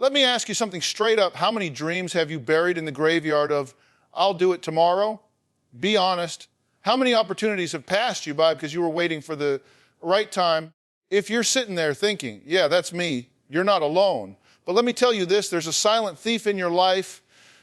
Let me ask you something straight up. How many dreams have you buried in the graveyard of, I'll do it tomorrow? Be honest. How many opportunities have passed you by because you were waiting for the right time? If you're sitting there thinking, yeah, that's me, you're not alone. But let me tell you this, there's a silent thief in your life,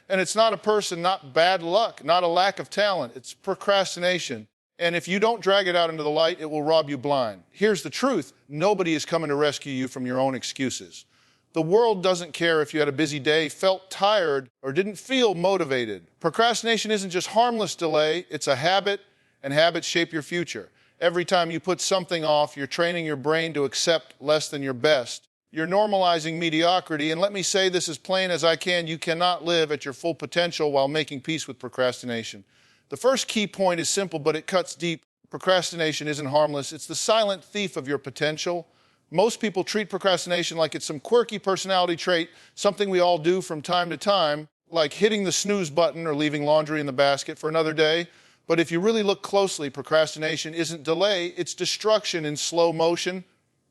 and it's not a person, not bad luck, not a lack of talent. It's procrastination. And if you don't drag it out into the light, it will rob you blind. Here's the truth. Nobody is coming to rescue you from your own excuses. The world doesn't care if you had a busy day, felt tired, or didn't feel motivated. Procrastination isn't just harmless delay, it's a habit, and habits shape your future. Every time you put something off, you're training your brain to accept less than your best. You're normalizing mediocrity, and let me say this as plain as I can, you cannot live at your full potential while making peace with procrastination. The first key point is simple, but it cuts deep. Procrastination isn't harmless. It's the silent thief of your potential. Most people treat procrastination like it's some quirky personality trait, something we all do from time to time, like hitting the snooze button or leaving laundry in the basket for another day. But if you really look closely, procrastination isn't delay, it's destruction in slow motion.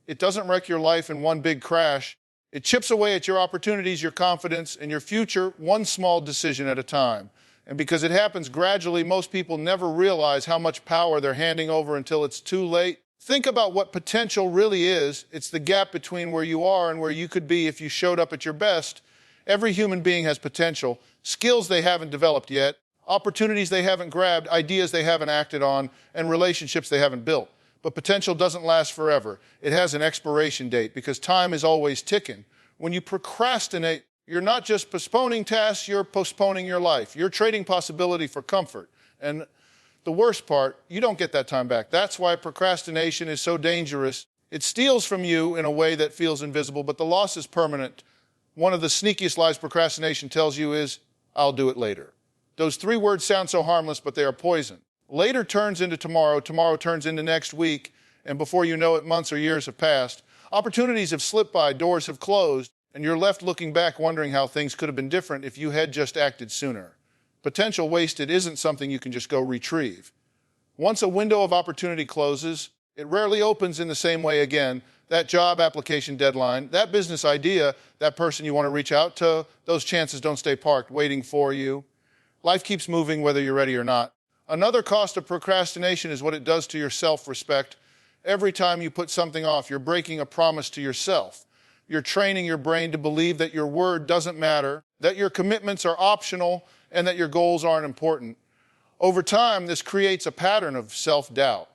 It doesn't wreck your life in one big crash. It chips away at your opportunities, your confidence, and your future, one small decision at a time. And because it happens gradually, most people never realize how much power they're handing over until it's too late. Think about what potential really is. It's the gap between where you are and where you could be if you showed up at your best. Every human being has potential, skills they haven't developed yet, opportunities they haven't grabbed, ideas they haven't acted on, and relationships they haven't built. But potential doesn't last forever. It has an expiration date because time is always ticking. When you procrastinate, you're not just postponing tasks, you're postponing your life. You're trading possibility for comfort. And the worst part, you don't get that time back. That's why procrastination is so dangerous. It steals from you in a way that feels invisible, but the loss is permanent. One of the sneakiest lies procrastination tells you is, I'll do it later. Those three words sound so harmless, but they are poison. Later turns into tomorrow, tomorrow turns into next week, and before you know it, months or years have passed. Opportunities have slipped by, doors have closed, and you're left looking back wondering how things could have been different if you had just acted sooner. Potential wasted isn't something you can just go retrieve. Once a window of opportunity closes, it rarely opens in the same way again. That job application deadline, that business idea, that person you want to reach out to, those chances don't stay parked waiting for you. Life keeps moving whether you're ready or not. Another cost of procrastination is what it does to your self-respect. Every time you put something off, you're breaking a promise to yourself. You're training your brain to believe that your word doesn't matter, that your commitments are optional, and that your goals aren't important. Over time, this creates a pattern of self-doubt.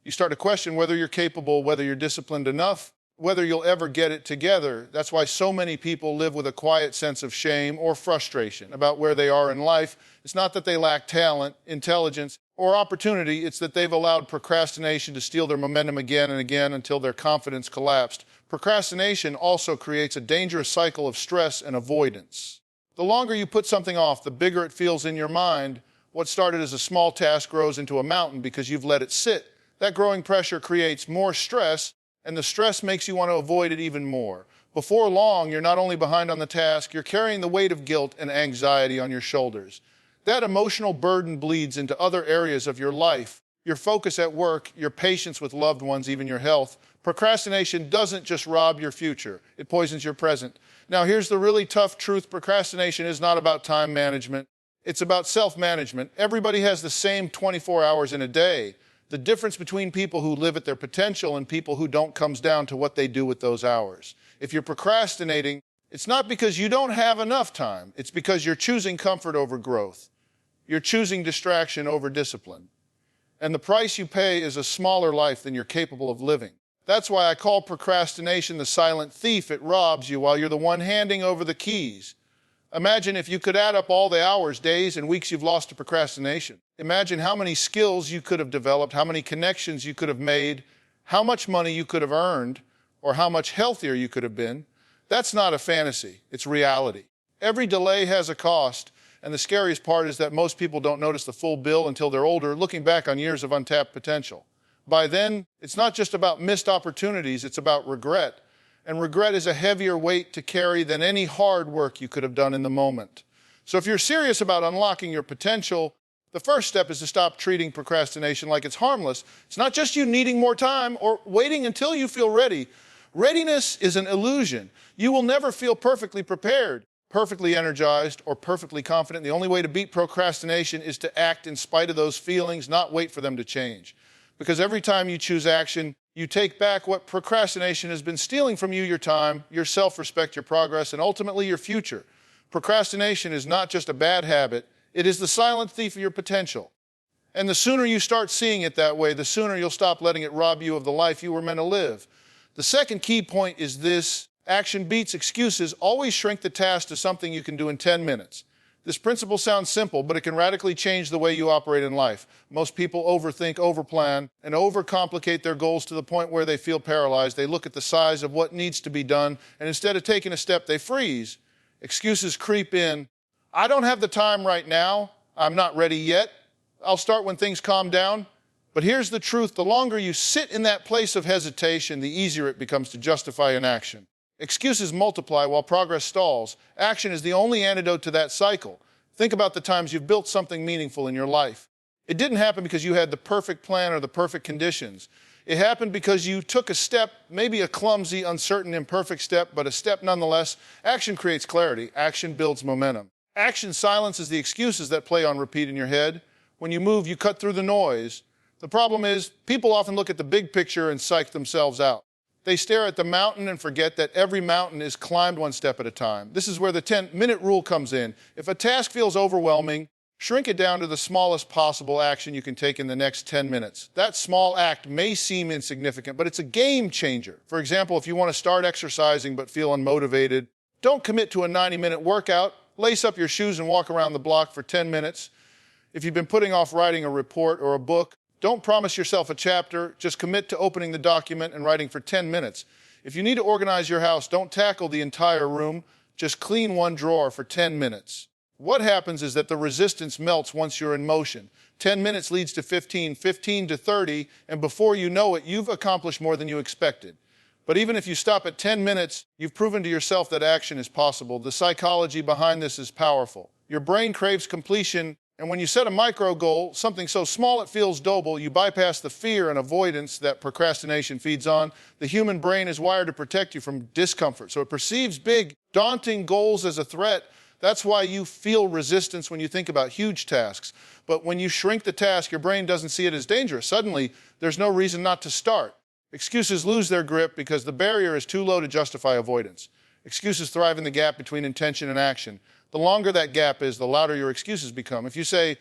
You start to question whether you're capable, whether you're disciplined enough, whether you'll ever get it together. That's why so many people live with a quiet sense of shame or frustration about where they are in life. It's not that they lack talent, intelligence, or opportunity. It's that they've allowed procrastination to steal their momentum again and again until their confidence collapsed. Procrastination also creates a dangerous cycle of stress and avoidance. The longer you put something off, the bigger it feels in your mind. What started as a small task grows into a mountain because you've let it sit. That growing pressure creates more stress, and the stress makes you want to avoid it even more. Before long, you're not only behind on the task, you're carrying the weight of guilt and anxiety on your shoulders. That emotional burden bleeds into other areas of your life, your focus at work, your patience with loved ones, even your health. Procrastination doesn't just rob your future, it poisons your present. Now, here's the really tough truth. Procrastination is not about time management. It's about self-management. Everybody has the same 24 hours in a day. The difference between people who live at their potential and people who don't comes down to what they do with those hours. If you're procrastinating, it's not because you don't have enough time. It's because you're choosing comfort over growth. You're choosing distraction over discipline. And the price you pay is a smaller life than you're capable of living. That's why I call procrastination the silent thief. It robs you while you're the one handing over the keys. Imagine if you could add up all the hours, days, and weeks you've lost to procrastination. Imagine how many skills you could have developed, how many connections you could have made, how much money you could have earned, or how much healthier you could have been. That's not a fantasy, it's reality. Every delay has a cost, and the scariest part is that most people don't notice the full bill until they're older, looking back on years of untapped potential. By then, it's not just about missed opportunities, it's about regret. And regret is a heavier weight to carry than any hard work you could have done in the moment. So if you're serious about unlocking your potential, the first step is to stop treating procrastination like it's harmless. It's not just you needing more time or waiting until you feel ready. Readiness is an illusion. You will never feel perfectly prepared, perfectly energized, or perfectly confident. The only way to beat procrastination is to act in spite of those feelings, not wait for them to change. Because every time you choose action, you take back what procrastination has been stealing from you: your time, your self-respect, your progress, and ultimately your future. Procrastination is not just a bad habit, it is the silent thief of your potential. And the sooner you start seeing it that way, the sooner you'll stop letting it rob you of the life you were meant to live. The second key point is this: action beats excuses. Always shrink the task to something you can do in 10 minutes. This principle sounds simple, but it can radically change the way you operate in life. Most people overthink, overplan, and overcomplicate their goals to the point where they feel paralyzed. They look at the size of what needs to be done, and instead of taking a step, they freeze. Excuses creep in. I don't have the time right now. I'm not ready yet. I'll start when things calm down. But here's the truth: the longer you sit in that place of hesitation, the easier it becomes to justify inaction. Excuses multiply while progress stalls. Action is the only antidote to that cycle. Think about the times you've built something meaningful in your life. It didn't happen because you had the perfect plan or the perfect conditions. It happened because you took a step, maybe a clumsy, uncertain, imperfect step, but a step nonetheless. Action creates clarity. Action builds momentum. Action silences the excuses that play on repeat in your head. When you move, you cut through the noise. The problem is, people often look at the big picture and psych themselves out. They stare at the mountain and forget that every mountain is climbed one step at a time. This is where the 10-minute rule comes in. If a task feels overwhelming, shrink it down to the smallest possible action you can take in the next 10 minutes. That small act may seem insignificant, but it's a game changer. For example, if you want to start exercising but feel unmotivated, don't commit to a 90-minute workout. Lace up your shoes and walk around the block for 10 minutes. If you've been putting off writing a report or a book, don't promise yourself a chapter. Just commit to opening the document and writing for 10 minutes. If you need to organize your house, don't tackle the entire room. Just clean one drawer for 10 minutes. What happens is that the resistance melts once you're in motion. 10 minutes leads to 15, 15 to 30, and before you know it, you've accomplished more than you expected. But even if you stop at 10 minutes, you've proven to yourself that action is possible. The psychology behind this is powerful. Your brain craves completion, and when you set a micro goal, something so small it feels doable, you bypass the fear and avoidance that procrastination feeds on. The human brain is wired to protect you from discomfort, so it perceives big, daunting goals as a threat. That's why you feel resistance when you think about huge tasks. But when you shrink the task, your brain doesn't see it as dangerous. Suddenly, there's no reason not to start. Excuses lose their grip because the barrier is too low to justify avoidance. Excuses thrive in the gap between intention and action. The longer that gap is, the louder your excuses become. If you say,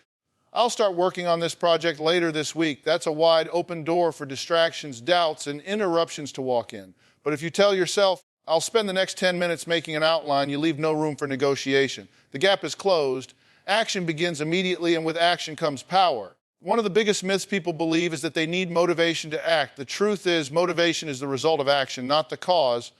I'll start working on this project later this week, that's a wide open door for distractions, doubts, and interruptions to walk in. But if you tell yourself, I'll spend the next 10 minutes making an outline, you leave no room for negotiation. The gap is closed. Action begins immediately, and with action comes power. One of the biggest myths people believe is that they need motivation to act. The truth is, motivation is the result of action, not the cause.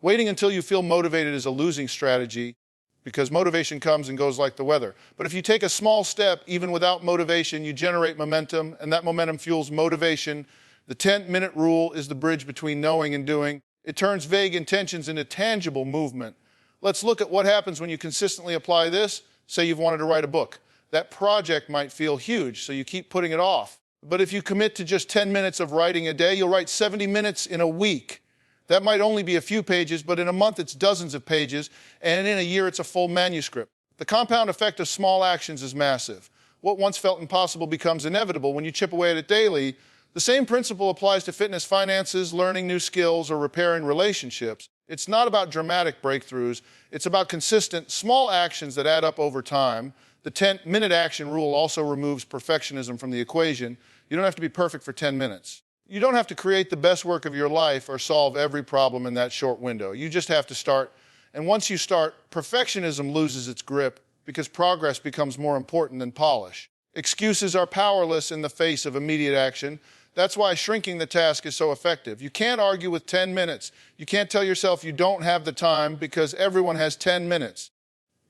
Waiting until you feel motivated is a losing strategy, because motivation comes and goes like the weather. But if you take a small step, even without motivation, you generate momentum, and that momentum fuels motivation. The 10-minute rule is the bridge between knowing and doing. It turns vague intentions into tangible movement. Let's look at what happens when you consistently apply this. Say you've wanted to write a book. That project might feel huge, so you keep putting it off. But if you commit to just 10 minutes of writing a day, you'll write 70 minutes in a week. That might only be a few pages, but in a month it's dozens of pages, and in a year it's a full manuscript. The compound effect of small actions is massive. What once felt impossible becomes inevitable when you chip away at it daily. The same principle applies to fitness, finances, learning new skills, or repairing relationships. It's not about dramatic breakthroughs. It's about consistent, small actions that add up over time. The 10-minute action rule also removes perfectionism from the equation. You don't have to be perfect for 10 minutes. You don't have to create the best work of your life or solve every problem in that short window. You just have to start. And once you start, perfectionism loses its grip because progress becomes more important than polish. Excuses are powerless in the face of immediate action. That's why shrinking the task is so effective. You can't argue with 10 minutes. You can't tell yourself you don't have the time because everyone has 10 minutes.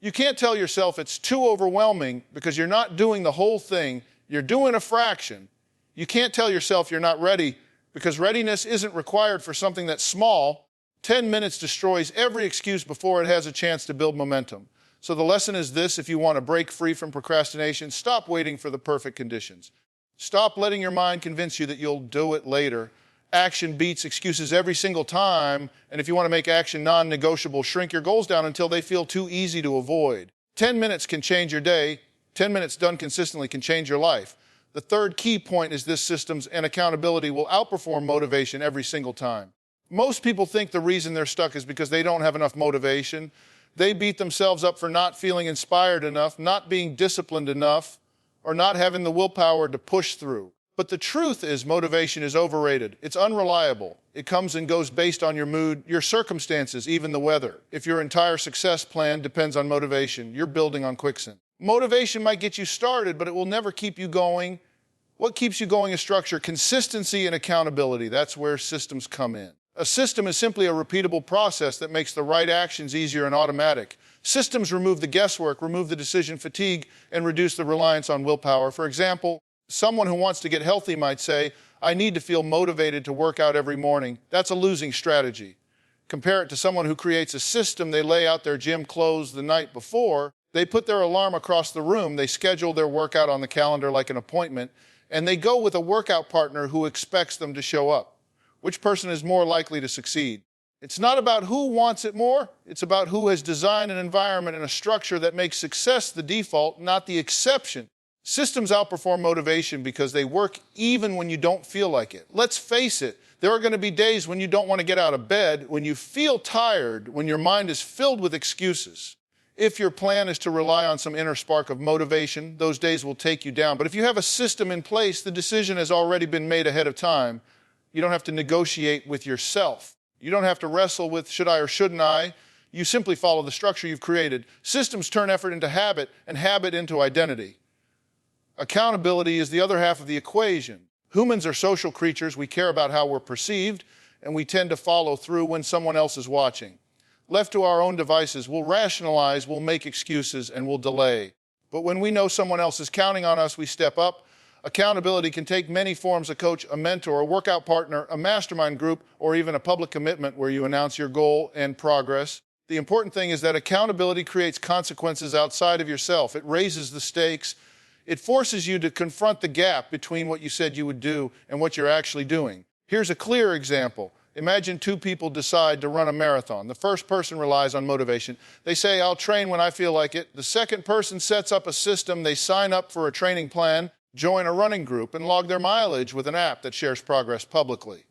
You can't tell yourself it's too overwhelming because you're not doing the whole thing. You're doing a fraction. You can't tell yourself you're not ready because readiness isn't required for something that's small. 10 minutes destroys every excuse before it has a chance to build momentum. So the lesson is this: if you want to break free from procrastination, stop waiting for the perfect conditions. Stop letting your mind convince you that you'll do it later. action beats excuses every single time, and if you want to make action non-negotiable, shrink your goals down until they feel too easy to avoid. 10 minutes can change your day. 10 minutes done consistently can change your life. The third key point is this: systems and accountability will outperform motivation every single time. Most people think the reason they're stuck is because they don't have enough motivation. They beat themselves up for not feeling inspired enough, not being disciplined enough, or not having the willpower to push through. But the truth is, motivation is overrated. It's unreliable. It comes and goes based on your mood, your circumstances, even the weather. If your entire success plan depends on motivation, you're building on quicksand. Motivation might get you started, but it will never keep you going. What keeps you going is structure, consistency, and accountability. That's where systems come in. A system is simply a repeatable process that makes the right actions easier and automatic. Systems remove the guesswork, remove the decision fatigue, and reduce the reliance on willpower. For example, someone who wants to get healthy might say, I need to feel motivated to work out every morning. That's a losing strategy. Compare it to someone who creates a system. They lay out their gym clothes the night before. They put their alarm across the room. They schedule their workout on the calendar like an appointment. And they go with a workout partner who expects them to show up. Which person is more likely to succeed? It's not about who wants it more. It's about who has designed an environment and a structure that makes success the default, not the exception. Systems outperform motivation because they work even when you don't feel like it. Let's face it, there are going to be days when you don't want to get out of bed, when you feel tired, when your mind is filled with excuses. If your plan is to rely on some inner spark of motivation, those days will take you down. But if you have a system in place, the decision has already been made ahead of time. You don't have to negotiate with yourself. You don't have to wrestle with should I or shouldn't I. You simply follow the structure you've created. Systems turn effort into habit and habit into identity. Accountability is the other half of the equation. Humans are social creatures. We care about how we're perceived, and we tend to follow through when someone else is watching. Left to our own devices, we'll rationalize, we'll make excuses, and we'll delay. But when we know someone else is counting on us, we step up. Accountability can take many forms: a coach, a mentor, a workout partner, a mastermind group, or even a public commitment where you announce your goal and progress. The important thing is that accountability creates consequences outside of yourself. It raises the stakes. It forces you to confront the gap between what you said you would do and what you're actually doing. Here's a clear example. Imagine two people decide to run a marathon. The first person relies on motivation. They say, I'll train when I feel like it. The second person sets up a system. They sign up for a training plan, join a running group, and log their mileage with an app that shares progress publicly.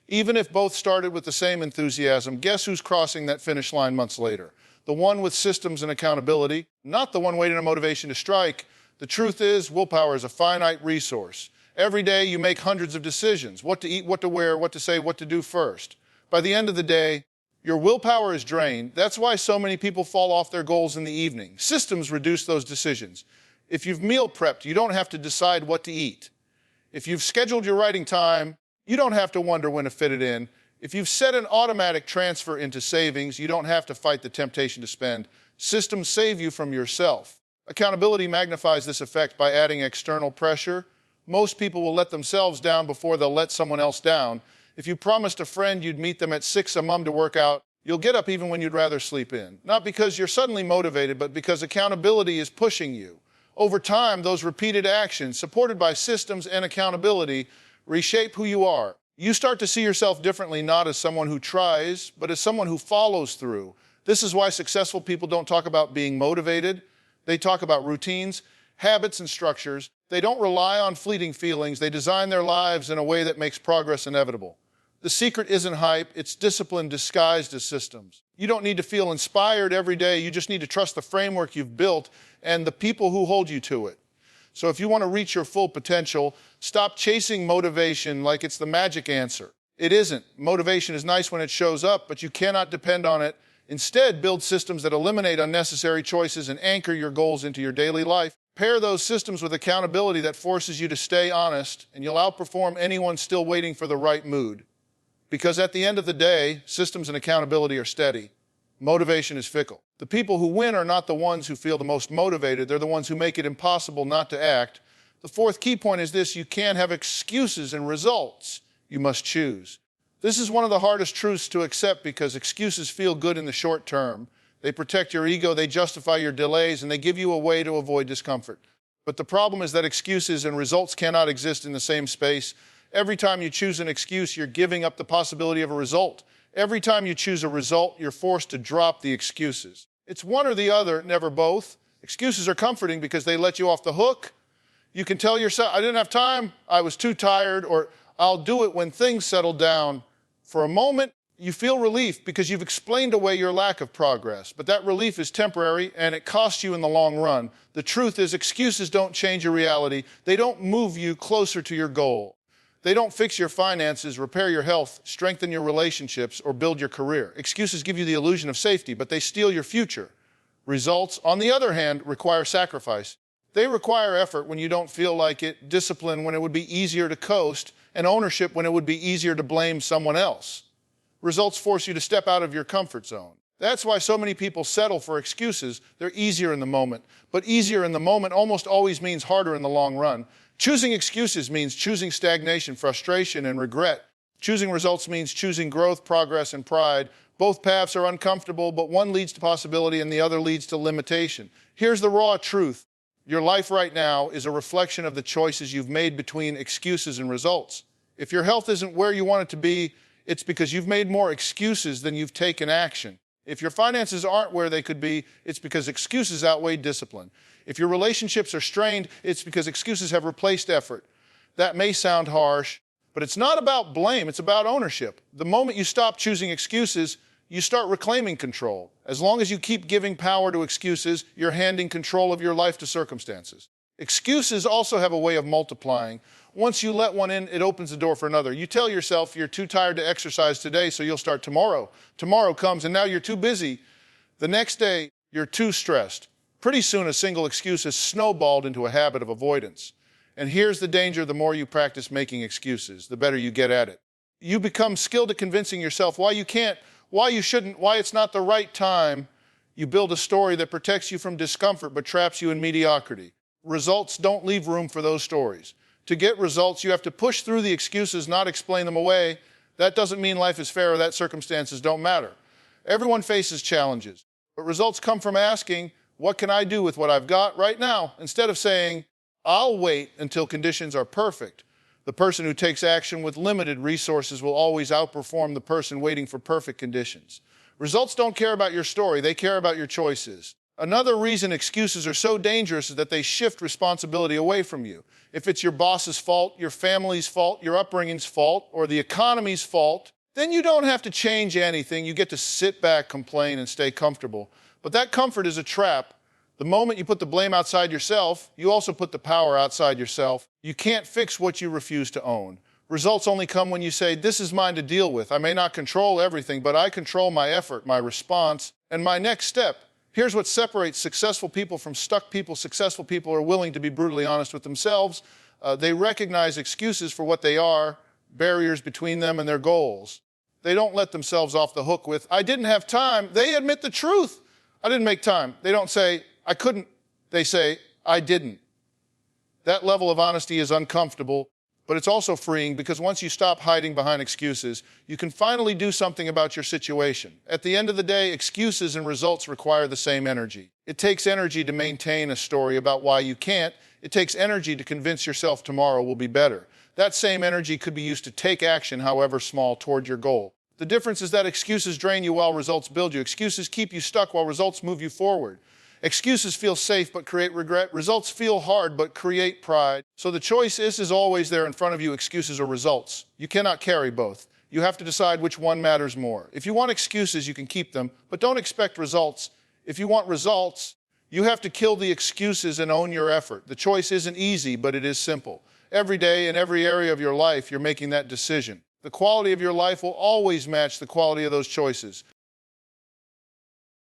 Even if both started with the same enthusiasm, guess who's crossing that finish line months later? The one with systems and accountability, not the one waiting on motivation to strike. The truth is, willpower is a finite resource. Every day you make hundreds of decisions: what to eat, what to wear, what to say, what to do first. By the end of the day, your willpower is drained. That's why so many people fall off their goals in the evening. Systems reduce those decisions. If you've meal prepped, you don't have to decide what to eat. If you've scheduled your writing time, you don't have to wonder when to fit it in. If you've set an automatic transfer into savings, you don't have to fight the temptation to spend. Systems save you from yourself. Accountability magnifies this effect by adding external pressure. Most people will let themselves down before they'll let someone else down. If you promised a friend you'd meet them at 6 a.m. to work out, you'll get up even when you'd rather sleep in. Not because you're suddenly motivated, but because accountability is pushing you. Over time, those repeated actions, supported by systems and accountability, reshape who you are. You start to see yourself differently, not as someone who tries, but as someone who follows through. This is why successful people don't talk about being motivated. They talk about routines, habits, and structures. They don't rely on fleeting feelings. They design their lives in a way that makes progress inevitable. The secret isn't hype, it's discipline disguised as systems. You don't need to feel inspired every day. You just need to trust the framework you've built and the people who hold you to it. So if you want to reach your full potential, stop chasing motivation like it's the magic answer. It isn't. Motivation is nice when it shows up, but you cannot depend on it. Instead, build systems that eliminate unnecessary choices and anchor your goals into your daily life. Pair those systems with accountability that forces you to stay honest, and you'll outperform anyone still waiting for the right mood. Because at the end of the day, systems and accountability are steady. Motivation is fickle. The people who win are not the ones who feel the most motivated. They're the ones who make it impossible not to act. The fourth key point is this: you can't have excuses and results. You must choose. This is one of the hardest truths to accept because excuses feel good in the short term. They protect your ego, they justify your delays, and they give you a way to avoid discomfort. But the problem is that excuses and results cannot exist in the same space. Every time you choose an excuse, you're giving up the possibility of a result. Every time you choose a result, you're forced to drop the excuses. It's one or the other, never both. Excuses are comforting because they let you off the hook. You can tell yourself, I didn't have time, I was too tired, or I'll do it when things settle down. For a moment, you feel relief because you've explained away your lack of progress. But that relief is temporary and it costs you in the long run. The truth is, excuses don't change your reality. They don't move you closer to your goal. They don't fix your finances, repair your health, strengthen your relationships, or build your career. Excuses give you the illusion of safety, but they steal your future. Results, on the other hand, require sacrifice. They require effort when you don't feel like it, discipline when it would be easier to coast, and ownership when it would be easier to blame someone else. Results force you to step out of your comfort zone. That's why so many people settle for excuses. They're easier in the moment. But easier in the moment almost always means harder in the long run. Choosing excuses means choosing stagnation, frustration, and regret. Choosing results means choosing growth, progress, and pride. Both paths are uncomfortable, but one leads to possibility and the other leads to limitation. Here's the raw truth. Your life right now is a reflection of the choices you've made between excuses and results. If your health isn't where you want it to be, it's because you've made more excuses than you've taken action. If your finances aren't where they could be, it's because excuses outweigh discipline. If your relationships are strained, it's because excuses have replaced effort. That may sound harsh, but it's not about blame, it's about ownership. The moment you stop choosing excuses, you start reclaiming control. As long as you keep giving power to excuses, you're handing control of your life to circumstances. Excuses also have a way of multiplying. Once you let one in, it opens the door for another. You tell yourself you're too tired to exercise today, so you'll start tomorrow. Tomorrow comes, and now you're too busy. The next day, you're too stressed. Pretty soon, a single excuse has snowballed into a habit of avoidance. And here's the danger: the more you practice making excuses, the better you get at it. You become skilled at convincing yourself why you can't, why you shouldn't, why it's not the right time. You build a story that protects you from discomfort but traps you in mediocrity. Results don't leave room for those stories. To get results, you have to push through the excuses, not explain them away. That doesn't mean life is fair or that circumstances don't matter. Everyone faces challenges, but results come from asking, what can I do with what I've got right now? Instead of saying, I'll wait until conditions are perfect. The person who takes action with limited resources will always outperform the person waiting for perfect conditions. Results don't care about your story, they care about your choices. Another reason excuses are so dangerous is that they shift responsibility away from you. If it's your boss's fault, your family's fault, your upbringing's fault, or the economy's fault, then you don't have to change anything. You get to sit back, complain, and stay comfortable. But that comfort is a trap. The moment you put the blame outside yourself, you also put the power outside yourself. You can't fix what you refuse to own. Results only come when you say, this is mine to deal with. I may not control everything, but I control my effort, my response, and my next step. Here's what separates successful people from stuck people. Successful people are willing to be brutally honest with themselves. They recognize excuses for what they are, barriers between them and their goals. They don't let themselves off the hook with, I didn't have time. They admit the truth. I didn't make time. They don't say, I couldn't. They say, I didn't. That level of honesty is uncomfortable, but it's also freeing because once you stop hiding behind excuses, you can finally do something about your situation. At the end of the day, excuses and results require the same energy. It takes energy to maintain a story about why you can't. It takes energy to convince yourself tomorrow will be better. That same energy could be used to take action, however small, toward your goal. The difference is that excuses drain you while results build you. Excuses keep you stuck while results move you forward. Excuses feel safe but create regret. Results feel hard but create pride. So the choice is always there in front of you, excuses or results. You cannot carry both. You have to decide which one matters more. If you want excuses, you can keep them, but don't expect results. If you want results, you have to kill the excuses and own your effort. The choice isn't easy, but it is simple. Every day, in every area of your life, you're making that decision. The quality of your life will always match the quality of those choices.